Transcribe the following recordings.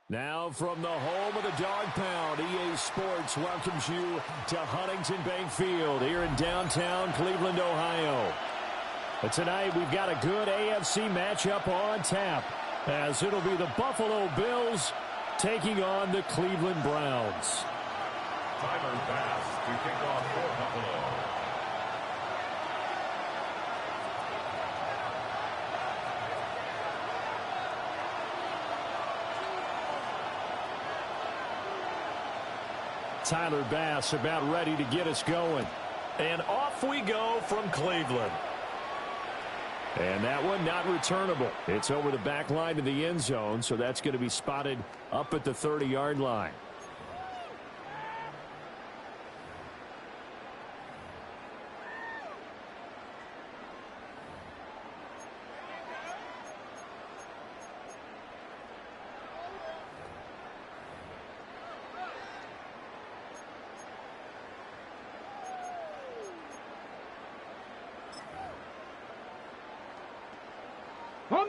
Now from the home of the Dog Pound, EA Sports welcomes you to Huntington Bank Field here in downtown Cleveland, Ohio. But tonight we've got a good AFC matchup on tap, as it'll be the Buffalo Bills taking on the Cleveland Browns. Tyler Bass to kick off for Buffalo. Tyler Bass about ready to get us going. And off we go from Cleveland. And that one not returnable. It's over the back line of the end zone, so that's going to be spotted up at the 30-yard line.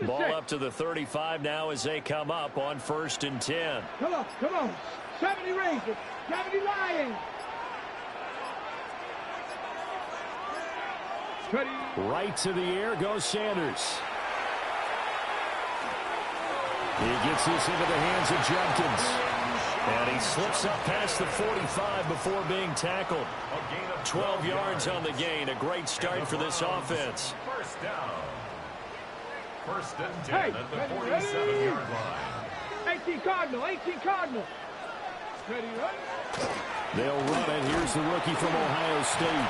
Ball up to the 35 now as they come up on 1st and 10. Come on. 70 Rangers, 70 Lions. Right to the air goes Sanders. He gets this into the hands of Judkins. And he slips up past the 45 before being tackled. 12 yards on the gain. A great start for this offense. First down. 1st and 10 at the 47-yard line. 18 Cardinal. Ready, run. They'll run it. Here's the rookie from Ohio State.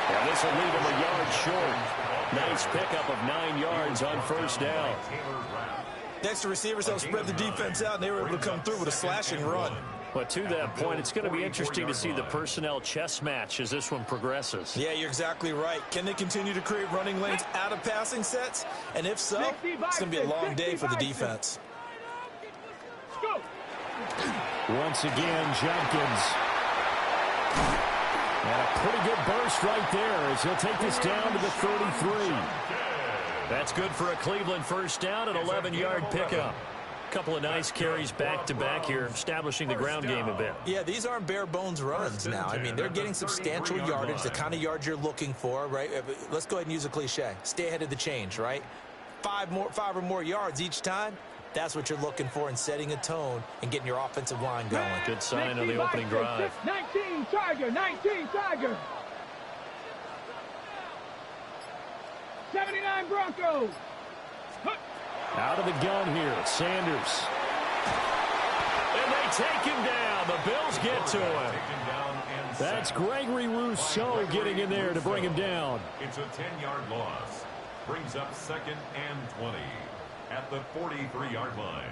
And this will leave him a yard short. Nice pickup of 9 yards on 1st down. Next to receivers, they'll spread the defense out, and they were able to come through with a slashing run. But to that point, it's going to be interesting to see the personnel chess match as this one progresses. Yeah, you're exactly right. Can they continue to create running lanes out of passing sets? And if so, it's going to be a long day for the defense. Once again, Judkins. And a pretty good burst right there as he'll take this down to the 33. That's good for a Cleveland first down, an 11-yard pickup. Couple of nice carries back-to-back here, establishing the ground game a bit. Yeah, these aren't bare-bones runs now. I mean, they're getting substantial yardage, the kind of yards you're looking for, right? Let's go ahead and use a cliche. Stay ahead of the change, right? 5 or more yards each time. That's what you're looking for in setting a tone and getting your offensive line going. Good sign on the opening drive. 19 Tiger. 79 Broncos. Out of the gun here, Sanders. And they take him down. The Bills get to him. That's Gregory Rousseau getting in there to bring him down. It's a 10-yard loss. Brings up 2nd and 20 at the 43-yard line.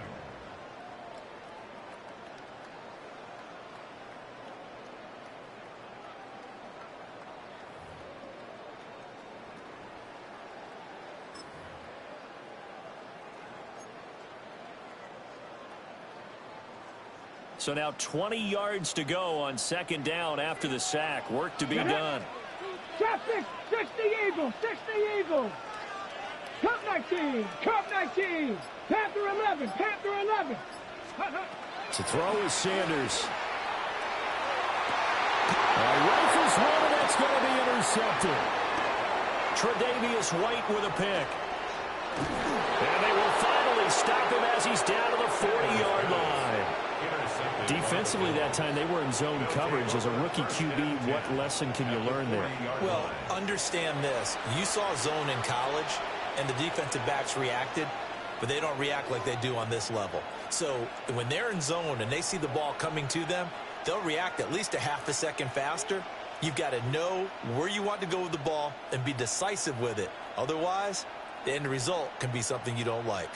So now 20 yards to go on 2nd down after the sack. Work to be done. Traffic, 60 Eagles. Cup 19. Panther 11. To throw is Sanders. Rifles one, and that's going to be intercepted. Tre'Davious White with a pick. And they will finally stop him as he's down to the 40-yard line. Defensively that time, they were in zone coverage. As a rookie QB, what lesson can you learn there? Well, understand this. You saw zone in college, and the defensive backs reacted, but they don't react like they do on this level. So when they're in zone and they see the ball coming to them, they'll react at least a half a second faster. You've got to know where you want to go with the ball and be decisive with it. Otherwise, the end result can be something you don't like.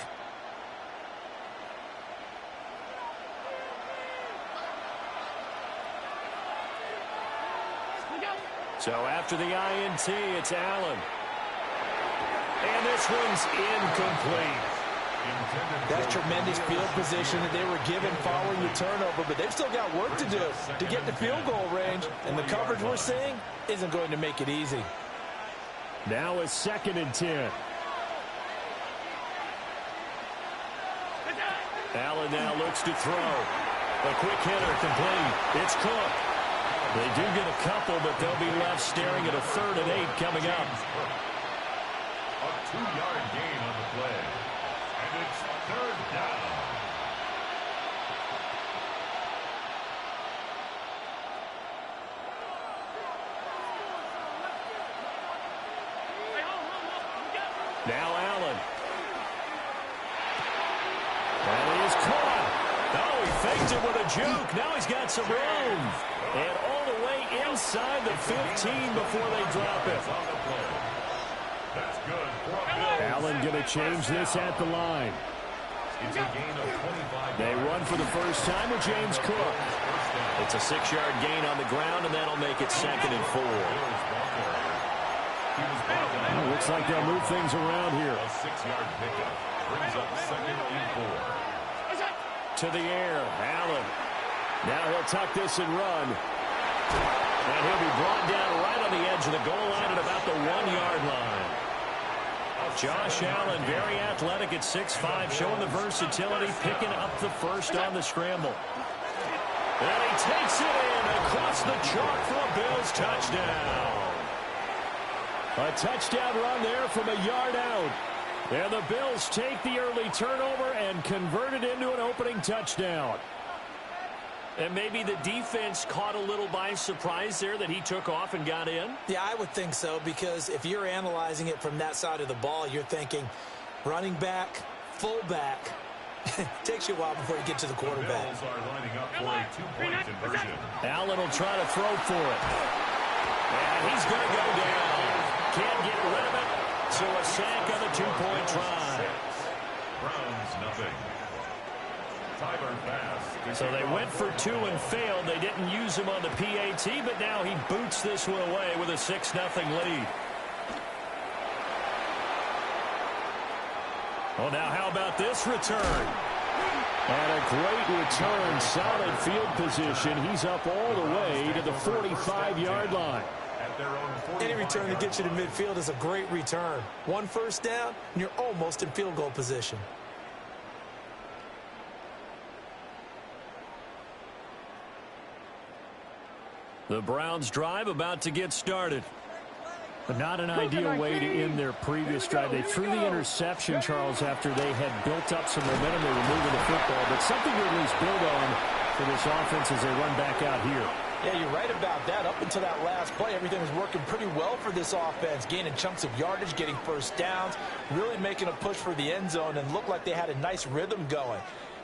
So after the INT, it's Allen. And this one's incomplete. That's tremendous field position that they were given following the turnover, but they've still got work to do to get to field goal range, and the coverage we're seeing isn't going to make it easy. Now it's 2nd and 10. Allen now looks to throw. A quick hitter complete. It's Cook. They do get a couple, but they'll be left staring at a 3rd and 8 coming up. A 2-yard gain on the play. And it's 3rd down. Now Allen. And he is caught. Oh, he faked it with a juke. Now he's got some room. And all the way inside the 15 before they drop it. That's good. Allen going to change this at the line. It's a gain of 25. They run for the first time with James Cook. It's a 6-yard gain on the ground, and that'll make it 2nd and 4. Looks like they'll move things around here. A 6-yard pickup brings up 2nd and 4. To the air, Allen. Now he'll tuck this and run. And he'll be brought down right on the edge of the goal line at about the 1-yard line. Josh Allen, very athletic at 6'5", showing the versatility, picking up the first on the scramble. And he takes it in across the chalk for a Bills touchdown. A touchdown run there from a yard out. And the Bills take the early turnover and convert it into an opening touchdown. And maybe the defense caught a little by surprise there that he took off and got in? Yeah, I would think so, because if you're analyzing it from that side of the ball, you're thinking running back, fullback. It takes you a while before you get to the quarterback. The Bills are lining up for a 2-point conversion. Allen will try to throw for it. And he's going to go down. Can't get rid of it. So a sack on the 2-point try. Browns nothing. So they went for 2 and failed. They didn't use him on the PAT, but now he boots this one away with a 6-0 lead. Oh, now how about this return? And a great return, solid field position. He's up all the way to the 45-yard line. Any return that gets you to midfield is a great return. 1 first down, and you're almost in field goal position. The Browns drive about to get started. But not an ideal way to end their previous drive. They threw the interception, Charles, after they had built up some momentum. They were moving the football, but something to at least build on for this offense as they run back out here. Yeah, you're right about that. Up until that last play, everything was working pretty well for this offense, gaining chunks of yardage, getting first downs, really making a push for the end zone, and looked like they had a nice rhythm going.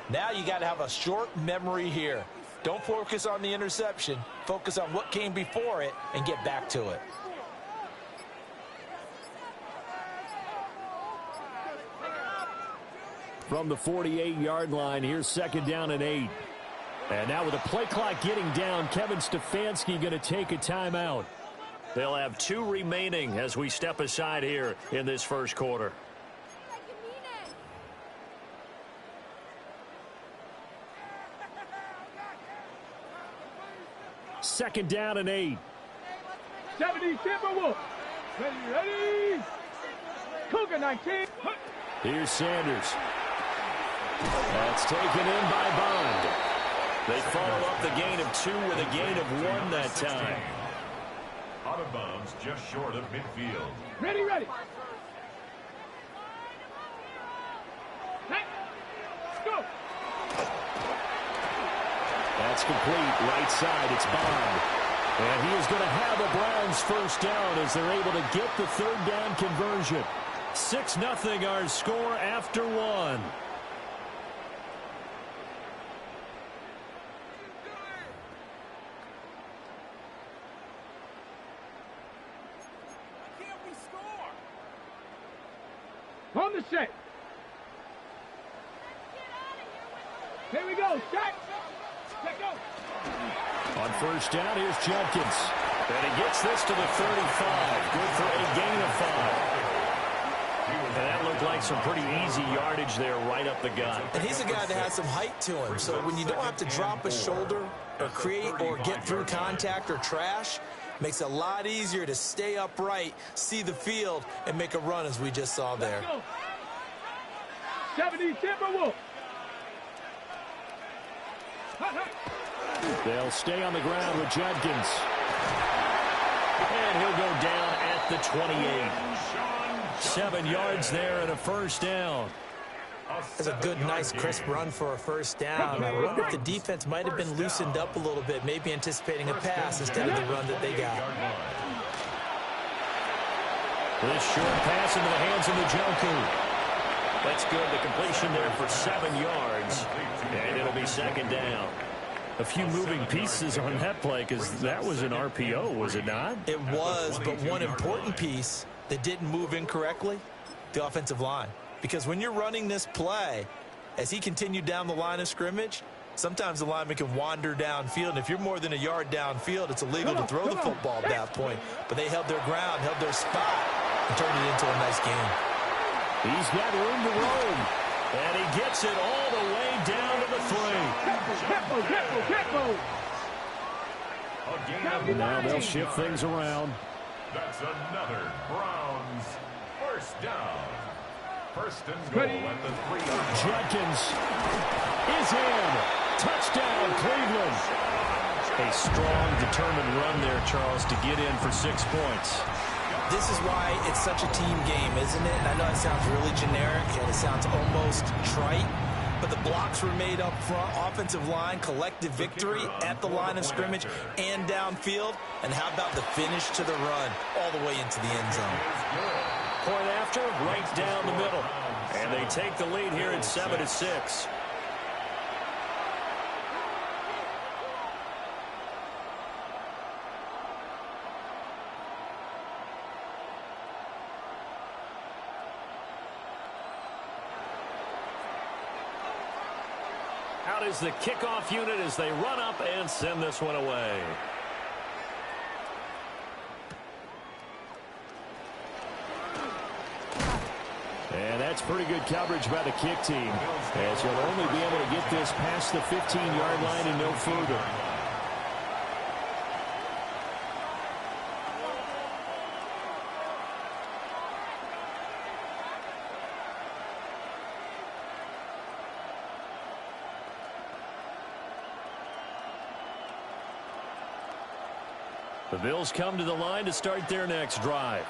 Now you got to have a short memory here. Don't focus on the interception. Focus on what came before it and get back to it. From the 48-yard line, here's 2nd down and 8. And now with the play clock getting down, Kevin Stefanski going to take a timeout. They'll have 2 remaining as we step aside here in this first quarter. Second down and 8. 70 Timberwolves. Ready. Cougar 19. Here's Sanders. That's taken in by Bond. They follow up the gain of 2 with a gain of 1 that time. Out of bounds, just short of midfield. Ready. Go. That's complete. Right side, it's Bond. And he is going to have a Browns first down as they're able to get the 3rd down conversion. 6-0 our score after 1. On the set. Here we go. Set. Set go. On first down, here's Jenkins. And he gets this to the 35. Good for a gain of 5. And that looked like some pretty easy yardage there right up the gut. And he's a guy that has some height to him. So when you don't have to drop a shoulder or create or get through contact or trash, makes it a lot easier to stay upright, see the field, and make a run as we just saw there. 70 Timberwolves. They'll stay on the ground with Judkins. And he'll go down at the 28. 7 yards there and a first down. That's a good, nice, crisp run for a first down. I wonder if the defense might have been loosened up a little bit, maybe anticipating a pass instead of the run that they got. This short pass into the hands of Njoku. That's good. The completion there for 7 yards. And it'll be second down. A few moving pieces on that play because that was an RPO, was it not? It was, but one important piece that didn't move incorrectly, the offensive line. Because when you're running this play, as he continued down the line of scrimmage, sometimes the lineman can wander downfield. And if you're more than a yard downfield, it's illegal to throw the football at that point. But they held their ground, held their spot, and turned it into a nice game. He's got room to roam. And he gets it all the way down to the 3. Now they'll shift things around. That's another Browns first down. First and goal at the 3-yard. Judkins is in. Touchdown, Cleveland. A strong, determined run there, Charles, to get in for 6 points. This is why it's such a team game, isn't it? And I know it sounds really generic and it sounds almost trite, but the blocks were made up front, offensive line, collective victory at the line of scrimmage and downfield. And how about the finish to the run all the way into the end zone? Point after, right down the middle. And they take the lead here at 7-6. Out is the kickoff unit as they run up and send this one away. And that's pretty good coverage by the kick team, as you'll only be able to get this past the 15-yard line and no further. The Bills come to the line to start their next drive.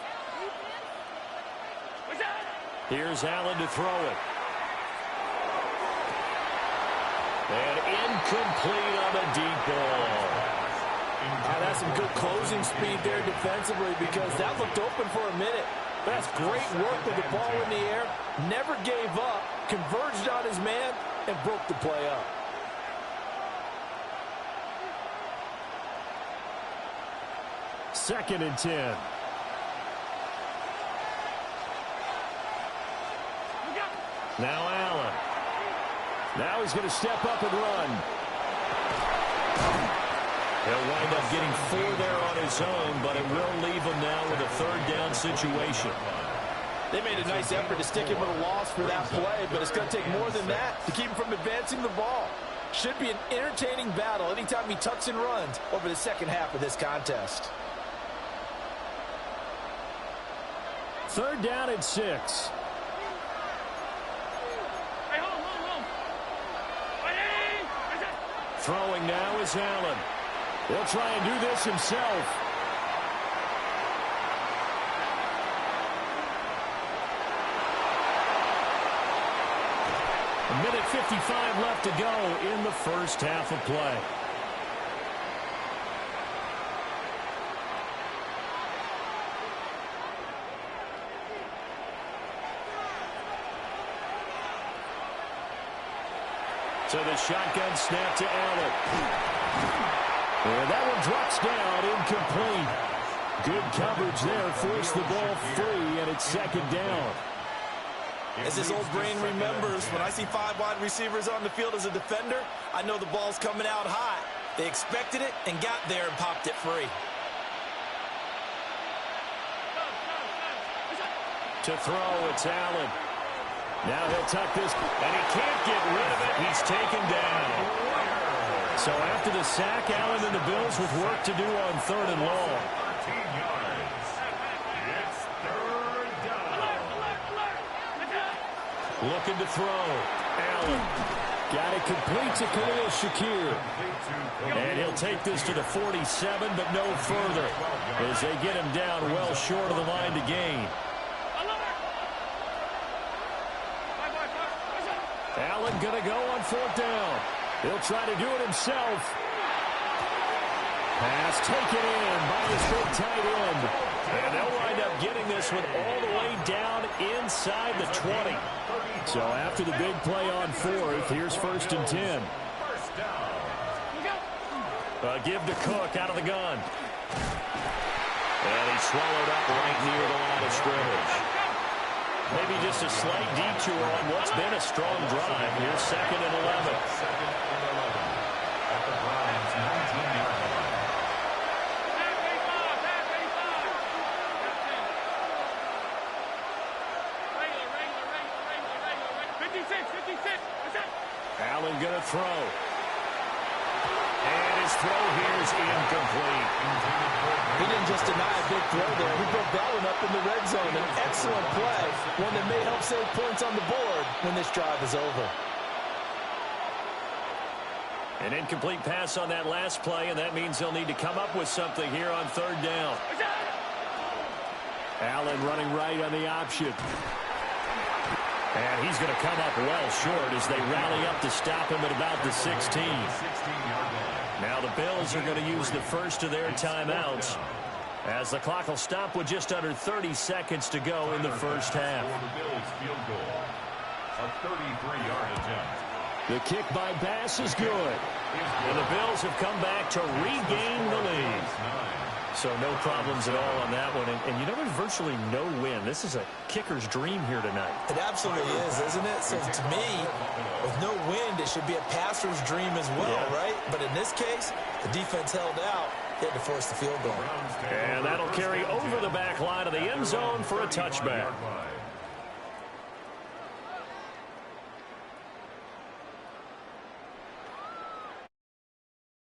Here's Allen to throw it. And incomplete on the deep ball. That's some good closing speed there defensively because that looked open for a minute. That's great work with the ball in the air. Never gave up, converged on his man, and broke the play up. Second and 10. Now Allen. Now he's going to step up and run. He'll wind up getting 4 there on his own, but it will leave him now with a third down situation. They made a nice effort to stick him with a loss for that play, but it's going to take more than that to keep him from advancing the ball. Should be an entertaining battle anytime he tucks and runs over the second half of this contest. Third down and 6. Throwing now is Allen. He'll try and do this himself. A minute 55 left to go in the first half of play. So the shotgun snap to Allen. And that one drops down, incomplete. Good coverage there, forced the ball free, and it's second down. As his old brain remembers, when I see 5 wide receivers on the field as a defender, I know the ball's coming out high. They expected it and got there and popped it free. To throw, it's Allen. Now he'll tuck this, and he can't get rid of it. He's taken down. So after the sack, Allen and the Bills with work to do on third and long. 13 yards. It's third down. Looking to throw. Allen Got it complete to Khalil Shakir. And he'll take this to the 47, but no further, as they get him down well short of the line to gain. Allen going to go on 4th down. He'll try to do it himself. Pass taken in by his big tight end. And they'll wind up getting this one all the way down inside the 20. So after the big play on 4th, here's 1st and 10. Give to Cook out of the gun. And he's swallowed up right near the line of scrimmage. Maybe just a slight detour on what's been a strong drive. Here's 2nd and 11. At the Browns' 19-yard line. Allen going to throw. And his throw here is incomplete. He didn't just deny a big throw there. He broke that one up in the red zone. An excellent play, one that may help save points on the board when this drive is over. An incomplete pass on that last play, and that means they'll need to come up with something here on 3rd down. Allen running right on the option. And he's going to come up well short as they rally up to stop him at about the 16. Now the Bills are going to use the first of their timeouts, as the clock will stop with just under 30 seconds to go in the first half. The Bills field goal. A 33-yard attempt. The kick by Bass is good. And the Bills have come back to regain the lead. So no problems at all on that one. And you know, there's virtually no win. This is a kicker's dream here tonight. It absolutely is, isn't it? So to me, with no wind, it should be a passer's dream as well, right? But in this case, the defense held out. They had to force the field goal. And that'll carry over the back line of the end zone for a touchback.